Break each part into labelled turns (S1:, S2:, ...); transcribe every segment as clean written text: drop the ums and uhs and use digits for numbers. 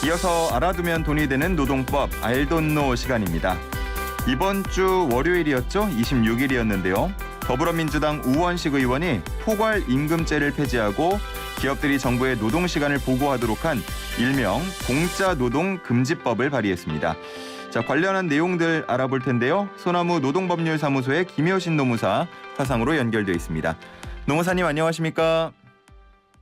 S1: 이어서 알아두면 돈이 되는 노동법 알돈노 시간입니다. 이번 주 월요일이었죠? 26일이었는데요. 더불어민주당 우원식 의원이 포괄 임금제를 폐지하고 기업들이 정부에 노동시간을 보고하도록 한 일명 공짜 노동 금지법을 발의했습니다. 자, 관련한 내용들 알아볼 텐데요. 소나무 노동법률사무소의 김효신 노무사 화상으로 연결돼 있습니다. 노무사님 안녕하십니까?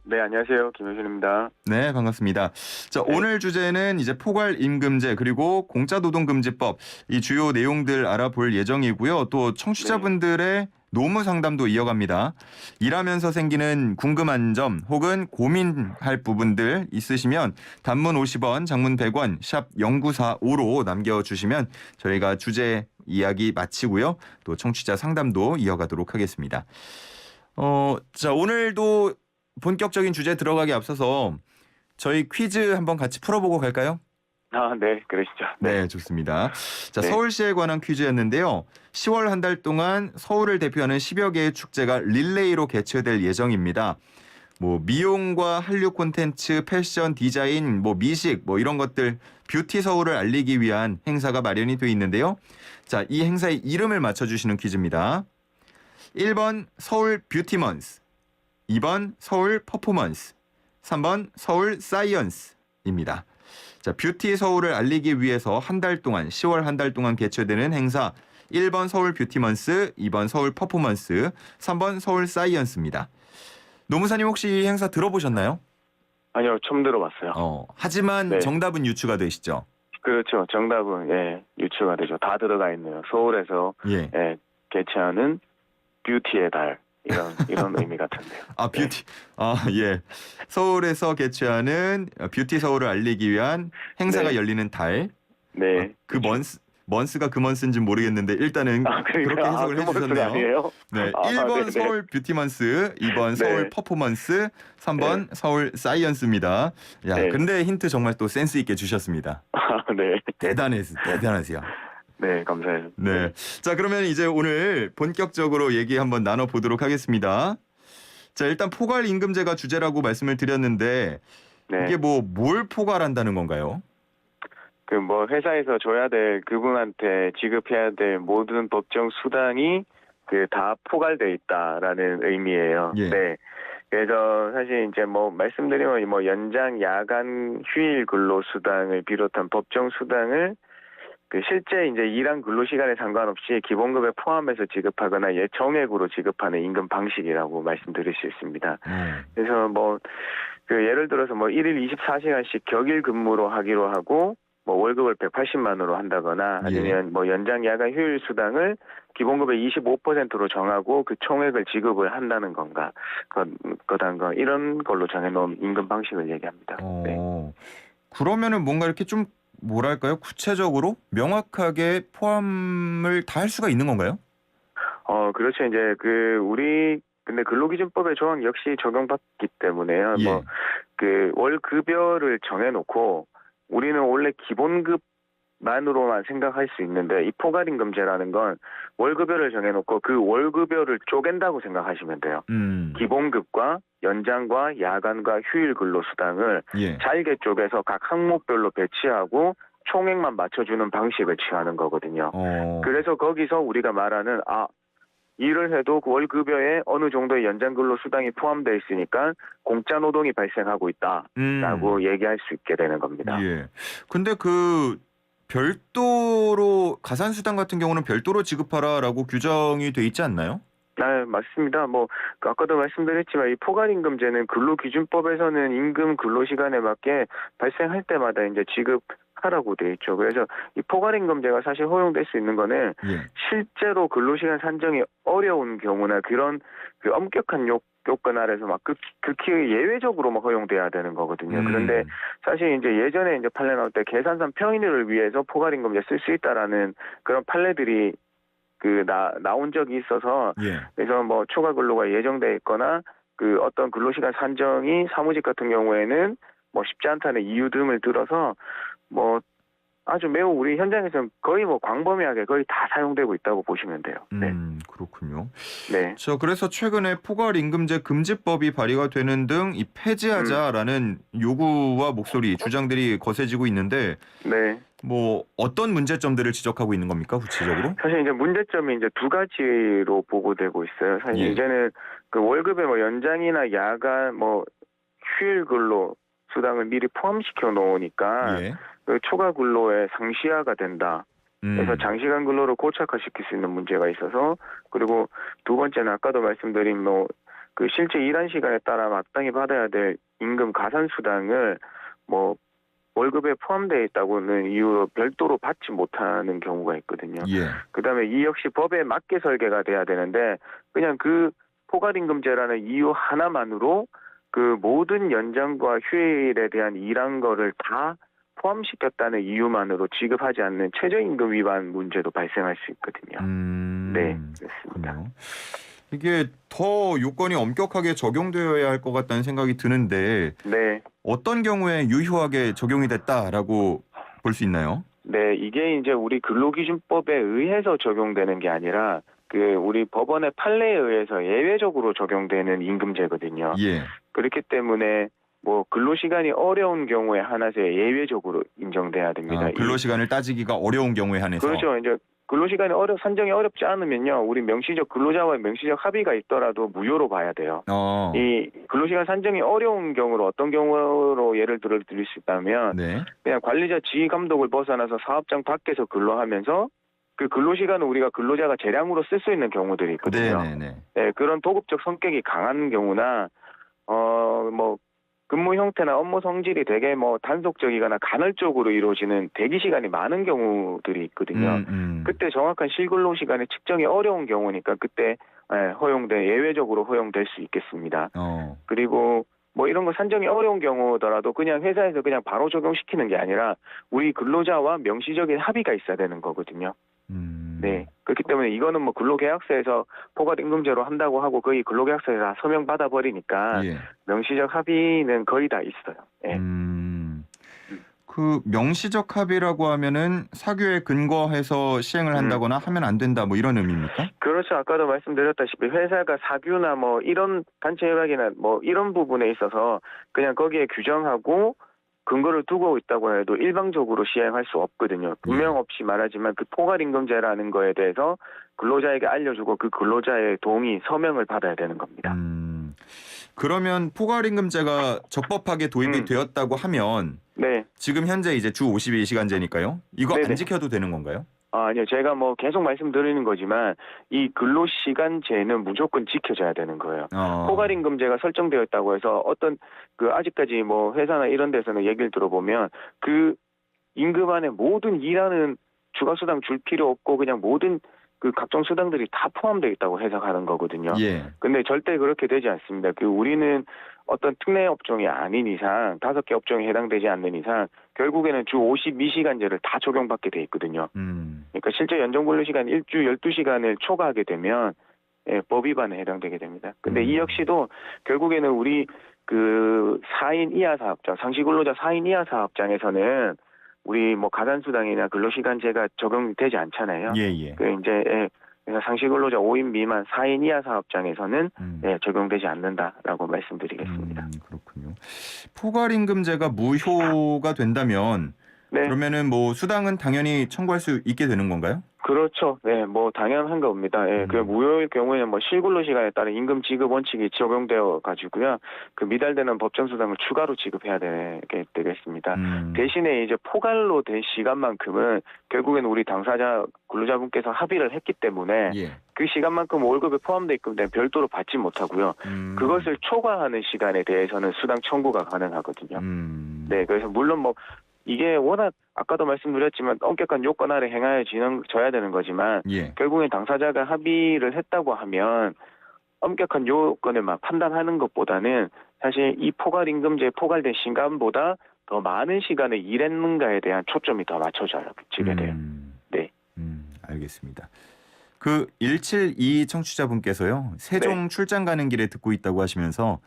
S2: 네, 안녕하세요. 김효신입니다.
S1: 네, 반갑습니다. 자, 오늘 주제는 이제 포괄 임금제 그리고 공짜 노동금지법 이 주요 내용들 알아볼 예정이고요. 또 청취자분들의 노무 상담도 이어갑니다. 일하면서 생기는 궁금한 점 혹은 고민할 부분들 있으시면 단문 50원, 장문 100원, 샵 0945로 남겨주시면 저희가 주제 이야기 마치고요. 또 청취자 상담도 이어가도록 하겠습니다. 자, 오늘도 본격적인 주제 들어가기 앞서서 저희 퀴즈 한번 같이 풀어보고 갈까요?
S2: 네, 그러시죠.
S1: 네, 좋습니다. 자,
S2: 네.
S1: 서울시에 관한 퀴즈였는데요. 10월 한 달 동안 서울을 대표하는 10여 개의 축제가 릴레이로 개최될 예정입니다. 미용과 한류 콘텐츠, 패션, 디자인, 미식, 이런 것들 뷰티 서울을 알리기 위한 행사가 마련이 돼 있는데요. 자, 이 행사의 이름을 맞춰주시는 퀴즈입니다. 1번 서울 뷰티 먼스, 2번 서울 퍼포먼스, 3번 서울 사이언스입니다. 자, 뷰티 서울을 알리기 위해서 한 달 동안 10월 한 달 동안 개최되는 행사 1번 서울 뷰티먼스, 2번 서울 퍼포먼스, 3번 서울 사이언스입니다. 노무사님 혹시 이 행사 들어보셨나요?
S2: 아니요, 처음 들어봤어요.
S1: 하지만
S2: 네.
S1: 정답은 유추가 되시죠?
S2: 그렇죠. 정답은 유추가 되죠. 다 들어가 있네요. 서울에서
S1: 예.
S2: 개최하는 뷰티의 달 이런 의미 같은데요.
S1: 뷰티. 예. 서울에서 개최하는 뷰티 서울을 알리기 위한 행사가
S2: 네.
S1: 열리는 달.
S2: 네.
S1: 그 먼스가 그 먼스인지는 모르겠는데 일단은 그렇게 해석을 해주셨네요.
S2: 아니에요?
S1: 네, 1번
S2: 네네.
S1: 서울 뷰티먼스, 2번 서울 퍼포먼스, 3번 서울 사이언스입니다. 야,
S2: 네.
S1: 근데 힌트 정말 또 센스 있게 주셨습니다.
S2: 네.
S1: 대단하세요.
S2: 네, 감사해요.
S1: 네. 자, 그러면 이제 오늘 본격적으로 얘기 한번 나눠보도록 하겠습니다. 자, 일단 포괄 임금제가 주제라고 말씀을 드렸는데
S2: 네.
S1: 이게 뭘 포괄한다는 건가요?
S2: 회사에서 줘야 될 그분한테 지급해야 될 모든 법정 수당이 다 포괄돼 있다라는 의미예요.
S1: 예.
S2: 네. 그래서 사실 이제 말씀드리면 연장 야간 휴일 근로 수당을 비롯한 법정 수당을 실제 이제 일한 근로 시간에 상관없이 기본급에 포함해서 지급하거나 정액으로 지급하는 임금 방식이라고 말씀드릴 수 있습니다. 그래서 예를 들어서 1일 24시간씩 격일 근무로 하기로 하고 월급을 180만으로 한다거나 아니면 연장 야간 휴일 수당을 기본급의 25%로 정하고 그 총액을 지급을 한다는 건가 거단가 이런 걸로 정해놓은 임금 방식을 얘기합니다. 네.
S1: 그러면은 뭔가 이렇게 좀 뭐랄까요? 구체적으로 명확하게 포함을 다 할 수가 있는 건가요?
S2: 그렇죠. 이제 근데 근로기준법의 조항 역시 적용받기 때문에요.
S1: 예.
S2: 월급여를 정해놓고 우리는 원래 기본급만으로만 생각할 수 있는데 이 포괄임금제라는 건 월급여를 정해놓고 그 월급여를 쪼갠다고 생각하시면 돼요. 기본급과 연장과 야간과 휴일 근로수당을
S1: 예.
S2: 잘게 쪼개서 각 항목별로 배치하고 총액만 맞춰주는 방식을 취하는 거거든요. 그래서 거기서 우리가 말하는 일을 해도 그 월급여에 어느 정도의 연장 근로수당이 포함되어 있으니까 공짜 노동이 발생하고 있다라고 얘기할 수 있게 되는 겁니다.
S1: 예. 근데 별도로 가산수당 같은 경우는 별도로 지급하라라고 규정이 돼 있지 않나요?
S2: 네, 맞습니다. 아까도 말씀드렸지만 이 포괄임금제는 근로기준법에서는 임금 근로시간에 맞게 발생할 때마다 이제 지급하라고 돼 있죠. 그래서 이 포괄임금제가 사실 허용될 수 있는 거는 실제로 근로시간 산정이 어려운 경우나 그런 엄격한 요건 아래서 극히 예외적으로 허용돼야 되는 거거든요. 그런데 사실 이제 예전에 이제 판례 나올 때 계산상 평인을 위해서 포괄임금제 쓸 수 있다라는 그런 판례들이 나온 적이 있어서 그래서 초과 근로가 예정돼 있거나 어떤 근로시간 산정이 사무직 같은 경우에는 쉽지 않다는 이유 등을 들어서 아주 매우 우리 현장에서는 거의 뭐 광범위하게 거의 다 사용되고 있다고 보시면 돼요. 네.
S1: 그렇군요.
S2: 네.
S1: 그래서 최근에 포괄임금제 금지법이 발의가 되는 등 이 폐지하자라는 요구와 목소리, 주장들이 거세지고 있는데
S2: 네.
S1: 뭐 어떤 문제점들을 지적하고 있는 겁니까, 구체적으로?
S2: 사실 이제 문제점이 이제 두 가지로 보고되고 있어요. 사실
S1: 예.
S2: 이제는 그 월급의 뭐 연장이나 야간 뭐 휴일 근로 수당을 미리 포함시켜 놓으니까
S1: 예.
S2: 그 초과 근로의 상시화가 된다. 그래서 장시간 근로를 고착화시킬 수 있는 문제가 있어서, 그리고 두 번째는 아까도 말씀드린 뭐 그 실제 일한 시간에 따라 마땅히 받아야 될 임금 가산 수당을 뭐 월급에 포함되어 있다고는 이유로 별도로 받지 못하는 경우가 있거든요.
S1: 예.
S2: 그다음에 이 역시 법에 맞게 설계가 돼야 되는데, 그냥 그 포괄임금제라는 이유 하나만으로 그 모든 연장과 휴일에 대한 일한 거를 다 포함시켰다는 이유만으로 지급하지 않는 최저임금 위반 문제도 발생할 수 있거든요. 네, 그렇습니다.
S1: 그렇군요. 이게 더 요건이 엄격하게 적용되어야 할 것 같다는 생각이 드는데
S2: 네.
S1: 어떤 경우에 유효하게 적용이 됐다라고 볼 수 있나요?
S2: 네, 이게 이제 우리 근로기준법에 의해서 적용되는 게 아니라 그 우리 법원의 판례에 의해서 예외적으로 적용되는 임금제거든요.
S1: 예.
S2: 그렇기 때문에 뭐 근로시간이 어려운 경우에 한해서 예외적으로 인정돼야 됩니다.
S1: 근로시간을 따지기가 어려운 경우에 한해서.
S2: 그렇죠. 이제 근로시간이 산정이 어렵지 않으면요, 우리 명시적 근로자와의 명시적 합의가 있더라도 무효로 봐야 돼요. 이 근로시간 산정이 어려운 경우로 어떤 경우로 예를 들어 드릴 수 있다면,
S1: 네.
S2: 그냥 관리자 지휘 감독을 벗어나서 사업장 밖에서 근로하면서 그 근로시간을 우리가 근로자가 재량으로 쓸 수 있는 경우들이 있거든요.
S1: 네네네.
S2: 네, 그런 도급적 성격이 강한 경우나 뭐 근무 형태나 업무 성질이 되게 뭐 단속적이거나 간헐적으로 이루어지는 대기 시간이 많은 경우들이 있거든요. 그때 정확한 실근로 시간의 측정이 어려운 경우니까 그때 예외적으로 허용될 수 있겠습니다. 그리고 뭐 이런 거 산정이 어려운 경우더라도 그냥 회사에서 그냥 바로 적용시키는 게 아니라 우리 근로자와 명시적인 합의가 있어야 되는 거거든요. 네. 그렇기 때문에 이거는 뭐 근로계약서에서 포괄임금제로 한다고 하고 거의 근로계약서에 다 서명 받아버리니까
S1: 예.
S2: 명시적 합의는 거의 다 있어요. 네.
S1: 그 명시적 합의라고 하면은 사규에 근거해서 시행을 한다거나 하면 안 된다 뭐 이런 의미입니까?
S2: 그렇죠. 아까도 말씀드렸다시피 회사가 사규나 뭐 이런 단체 협약이나 뭐 이런 부분에 있어서 그냥 거기에 규정하고 근거를 두고 있다고 해도 일방적으로 시행할 수 없거든요. 분명 없이 말하지만 그 포괄임금제라는 거에 대해서 근로자에게 알려주고 그 근로자의 동의, 서명을 받아야 되는 겁니다.
S1: 그러면 포괄임금제가 적법하게 도입이 되었다고 하면
S2: 네.
S1: 지금 현재 이제 주 52시간제니까요. 이거
S2: 네네.
S1: 안 지켜도 되는 건가요?
S2: 아니요. 제가 뭐 계속 말씀드리는 거지만 이 근로시간제는 무조건 지켜져야 되는 거예요. 포괄임금제가 설정되어 있다고 해서 어떤 그 아직까지 뭐 회사나 이런 데서는 얘기를 들어보면 그 임금 안에 모든 일하는 추가수당 줄 필요 없고 그냥 모든 그 각종 수당들이 다 포함되어 있다고 해석하는 거거든요.
S1: 예.
S2: 근데 절대 그렇게 되지 않습니다. 우리는 어떤 특례 업종이 아닌 이상, 5개 업종에 해당되지 않는 이상 결국에는 주 52시간제를 다 적용받게 돼 있거든요. 그러니까 실제 연정근로시간 일주 12시간을 초과하게 되면 법 위반에 해당되게 됩니다. 근데 이 역시도 결국에는 우리 그 4인 이하 사업장, 상시근로자 4인 이하 사업장에서는 우리 뭐 가산수당이나 근로시간제가 적용되지 않잖아요.
S1: 예.
S2: 그래서 상시근로자 5인 미만 4인 이하 사업장에서는 적용되지 않는다라고 말씀드리겠습니다.
S1: 그렇군요. 포괄임금제가 무효가 된다면 그러면은 뭐 수당은 당연히 청구할 수 있게 되는 건가요?
S2: 그렇죠. 네, 뭐 당연한 겁니다. 그 무효일 경우에는 뭐 실근로 시간에 따른 임금 지급 원칙이 적용되어 가지고요. 그 미달되는 법정 수당을 추가로 지급해야 되겠습니다. 대신에 이제 포괄로 된 시간만큼은 결국에는 우리 당사자 근로자분께서 합의를 했기 때문에 그 시간만큼 월급에 포함되어 있기 때문에 별도로 받지 못하고요. 그것을 초과하는 시간에 대해서는 수당 청구가 가능하거든요. 네, 그래서 물론 뭐 이게 워낙 아까도 말씀드렸지만 엄격한 요건 아래 행하여져야 되는 거지만 결국엔 당사자가 합의를 했다고 하면 엄격한 요건에만 판단하는 것보다는 사실 이 포괄임금제에 포괄된 시간보다 더 많은 시간을 일했는가에 대한 초점이 더 맞춰지게 돼요. 네.
S1: 알겠습니다. 그 172 청취자분께서요. 세종 출장 가는 길에 듣고 있다고 하시면서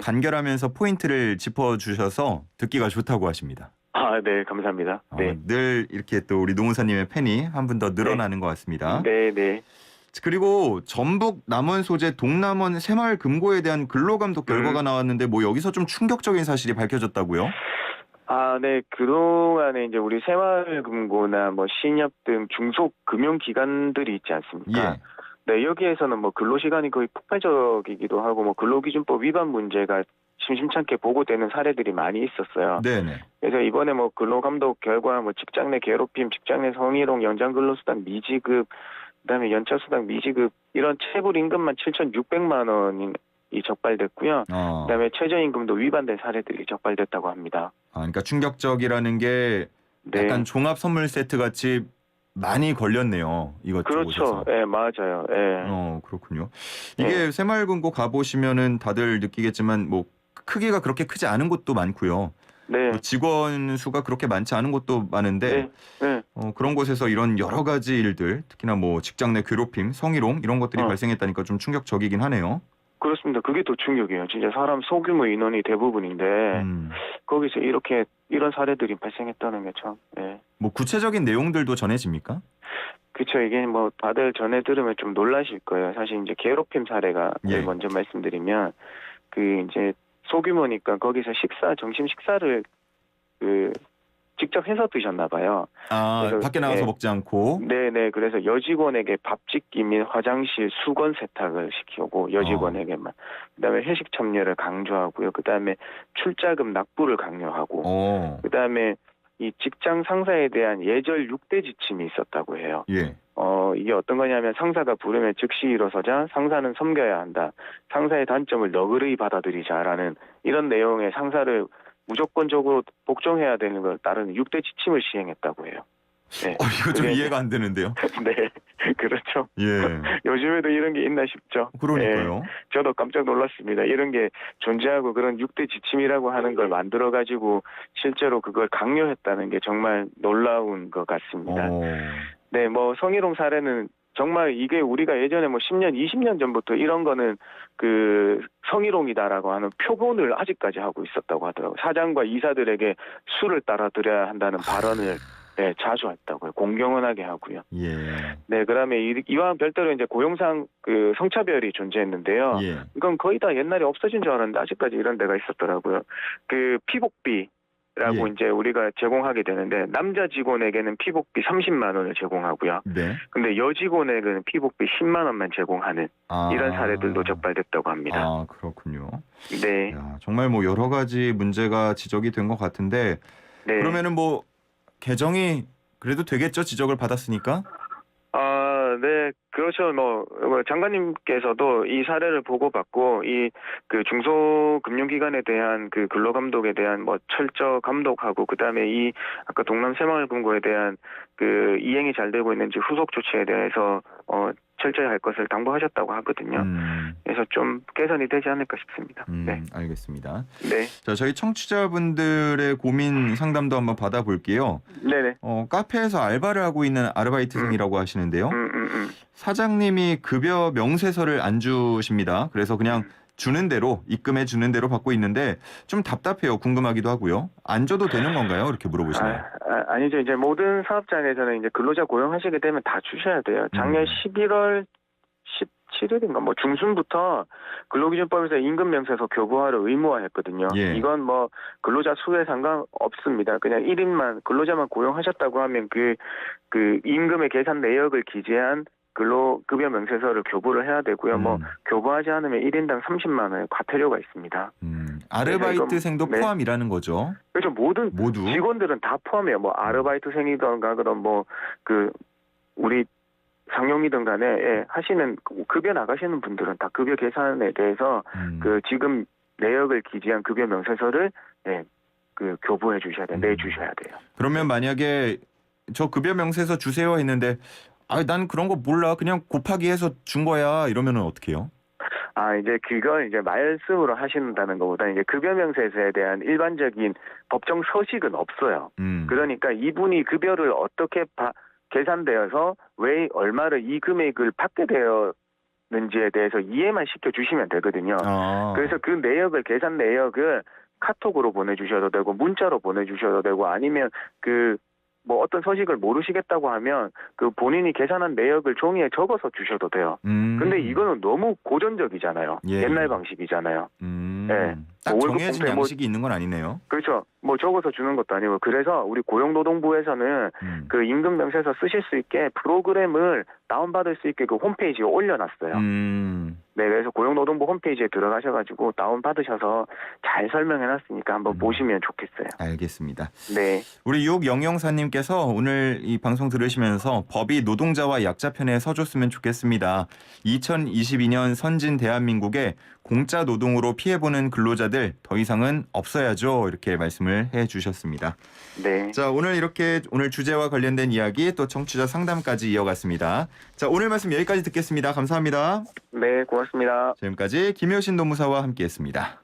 S1: 간결하면서 포인트를 짚어주셔서 듣기가 좋다고 하십니다.
S2: 아, 네, 감사합니다. 네.
S1: 늘 이렇게 또 우리 노무사님의 팬이 한 분 더 늘어나는 것 같습니다.
S2: 네, 네.
S1: 그리고 전북 남원 소재 동남원 새마을 금고에 대한 근로감독 결과가 나왔는데 뭐 여기서 좀 충격적인 사실이 밝혀졌다고요?
S2: 아, 네. 그동안에 이제 우리 새마을금고나 뭐 신협 등 중소 금융기관들이 있지 않습니까?
S1: 예.
S2: 네, 여기에서는 뭐 근로시간이 거의 폭발적이기도 하고 뭐 근로기준법 위반 문제가 심심찮게 보고되는 사례들이 많이 있었어요.
S1: 네네.
S2: 그래서 이번에 뭐 근로감독 결과 뭐 직장 내 괴롭힘, 직장 내 성희롱, 연장 근로수당 미지급, 그다음에 연차수당 미지급 이런 체불 임금만 7,600만 원이 적발됐고요. 그다음에 최저임금도 위반된 사례들이 적발됐다고 합니다.
S1: 그러니까 충격적이라는 게
S2: 네.
S1: 약간 종합 선물 세트 같이 많이 걸렸네요. 이것저것에서.
S2: 그렇죠. 예, 맞아요. 예.
S1: 그렇군요. 이게 새마을금고 가보시면은 다들 느끼겠지만 뭐 크기가 그렇게 크지 않은 곳도 많고요.
S2: 네.
S1: 또 직원 수가 그렇게 많지 않은 곳도 많은데
S2: 네.
S1: 그런 곳에서 이런 여러 가지 일들, 특히나 뭐 직장 내 괴롭힘, 성희롱 이런 것들이 발생했다니까 좀 충격적이긴 하네요.
S2: 그렇습니다. 그게 더 충격이에요. 진짜 사람 소규모 인원이 대부분인데 거기서 이런 사례들이 발생했다는 게 참. 예.
S1: 뭐 구체적인 내용들도 전해집니까?
S2: 그렇죠. 이게 뭐 다들 전해 들으면 좀 놀라실 거예요. 사실 이제 괴롭힘 사례가
S1: 예.
S2: 먼저 말씀드리면 그 이제 소규모니까 거기서 점심 식사를 직접 해서 드셨나 봐요. 그래서,
S1: 밖에 나가서
S2: 네.
S1: 먹지 않고.
S2: 네네. 그래서 여직원에게 밥 짓기 및 화장실 수건 세탁을 시키고 여직원에게만. 그다음에 회식 참여를 강조하고요. 그다음에 출자금 납부를 강요하고. 그다음에 이 직장 상사에 대한 예절 6대 지침이 있었다고 해요.
S1: 예.
S2: 이게 어떤 거냐면 상사가 부르면 즉시 일어서자, 상사는 섬겨야 한다, 상사의 단점을 너그러이 받아들이자라는 이런 내용의 상사를 무조건적으로 복종해야 되는 걸 따르는 6대 지침을 시행했다고 해요. 네.
S1: 이거 좀 이해가 안 되는데요.
S2: 네, 그렇죠.
S1: 예.
S2: 요즘에도 이런 게 있나 싶죠.
S1: 그러니까요.
S2: 저도 깜짝 놀랐습니다. 이런 게 존재하고 그런 6대 지침이라고 하는 걸 만들어가지고 실제로 그걸 강요했다는 게 정말 놀라운 것 같습니다. 네, 뭐 성희롱 사례는 정말 이게 우리가 예전에 뭐 10년, 20년 전부터 이런 거는 그 성희롱이다라고 하는 표본을 아직까지 하고 있었다고 하더라고요. 사장과 이사들에게 술을 따라 드려야 한다는 발언을 자주 했다고요. 공경연하게 하고요.
S1: 예.
S2: 네, 그다음에 이와 별도로 이제 고용상 그 성차별이 존재했는데요.
S1: 예.
S2: 이건 거의 다 옛날에 없어진 줄 알았는데 아직까지 이런 데가 있었더라고요. 그 피복비 라고
S1: 예.
S2: 이제 우리가 제공하게 되는데 남자 직원에게는 피복비 30만 원을 제공하고요.
S1: 네.
S2: 근데 여직원에게는 피복비 10만 원만 제공하는 이런 사례들도 적발됐다고 합니다.
S1: 그렇군요.
S2: 네.
S1: 야, 정말 뭐 여러 가지 문제가 지적이 된 것 같은데
S2: 네.
S1: 그러면은 뭐 개정이 그래도 되겠죠? 지적을 받았으니까?
S2: 네, 그렇죠. 뭐 장관님께서도 이 사례를 보고받고 이 그 중소금융기관에 대한 그 근로감독에 대한 뭐 철저 감독하고 그다음에 이 아까 동남새마을금고에 대한 그 이행이 잘 되고 있는지 후속 조치에 대해서 철저히 할 것을 당부하셨다고 하거든요. 그래서 좀 개선이 되지 않을까 싶습니다. 네,
S1: 알겠습니다.
S2: 네.
S1: 자, 저희 청취자분들의 고민 상담도 한번 받아볼게요.
S2: 네네.
S1: 카페에서 알바를 하고 있는 아르바이트생이라고 하시는데요. 사장님이 급여 명세서를 안 주십니다. 그래서 그냥 주는 대로 입금해 주는 대로 받고 있는데 좀 답답해요. 궁금하기도 하고요. 안 줘도 되는 건가요? 이렇게 물어보시네요.
S2: 아니죠. 이제 모든 사업장에서는 이제 근로자 고용하시게 되면 다 주셔야 돼요. 작년 11월 17일인가 뭐 중순부터 근로기준법에서 임금명세서 교부화를 의무화했거든요.
S1: 예.
S2: 이건 뭐 근로자 수에 상관없습니다. 그냥 1인만 근로자만 고용하셨다고 하면 그 임금의 계산 내역을 기재한 근로급여 명세서를 교부를 해야 되고요. 뭐 교부하지 않으면 1인당 30만 원의 과태료가 있습니다.
S1: 아르바이트생도 포함이라는 거죠.
S2: 그렇죠. 모두 직원들은 다 포함해요. 뭐 아르바이트생이든가 그런 뭐 우리 상용이든 간에 하시는 급여 나가시는 분들은 다 급여 계산에 대해서 그 지금 내역을 기재한 급여 명세서를 교부해 주셔야 돼요. 내주셔야 돼요.
S1: 그러면 만약에 저 급여 명세서 주세요 했는데 난 그런 거 몰라. 그냥 곱하기 해서 준 거야. 이러면은 어떻게 해요?
S2: 이제 그걸 이제 말씀으로 하신다는 것보다 이제 급여 명세서에 대한 일반적인 법정 서식은 없어요. 그러니까 이분이 급여를 어떻게 계산되어서 왜 얼마를 이 금액을 받게 되었는지에 대해서 이해만 시켜주시면 되거든요. 그래서 그 내역을 계산 내역을 카톡으로 보내주셔도 되고 문자로 보내주셔도 되고 아니면 뭐 어떤 서식을 모르시겠다고 하면 본인이 계산한 내역을 종이에 적어서 주셔도 돼요. 근데 이거는 너무 고전적이잖아요.
S1: 예.
S2: 옛날 방식이잖아요. 네.
S1: 딱
S2: 뭐 월급
S1: 정해진
S2: 봉투에
S1: 양식이 있는 건 아니네요.
S2: 그렇죠. 뭐 적어서 주는 것도 아니고 그래서 우리 고용노동부에서는 임금명세서 쓰실 수 있게 프로그램을 다운받을 수 있게 홈페이지에 올려놨어요. 네, 그래서 고용노동부 홈페이지에 들어가셔가지고 다운받으셔서 잘 설명해놨으니까 한번 보시면 좋겠어요.
S1: 알겠습니다.
S2: 네.
S1: 우리 육영영사님께서 오늘 이 방송 들으시면서 법이 노동자와 약자 편에 서줬으면 좋겠습니다. 2022년 선진 대한민국에 공짜 노동으로 피해보는 근로자들 더 이상은 없어야죠. 이렇게 말씀을 해주셨습니다.
S2: 네.
S1: 자, 오늘 주제와 관련된 이야기 또 청취자 상담까지 이어갔습니다. 자, 오늘 말씀 여기까지 듣겠습니다. 감사합니다.
S2: 네, 고맙습니다.
S1: 지금까지 김효신 노무사와 함께했습니다.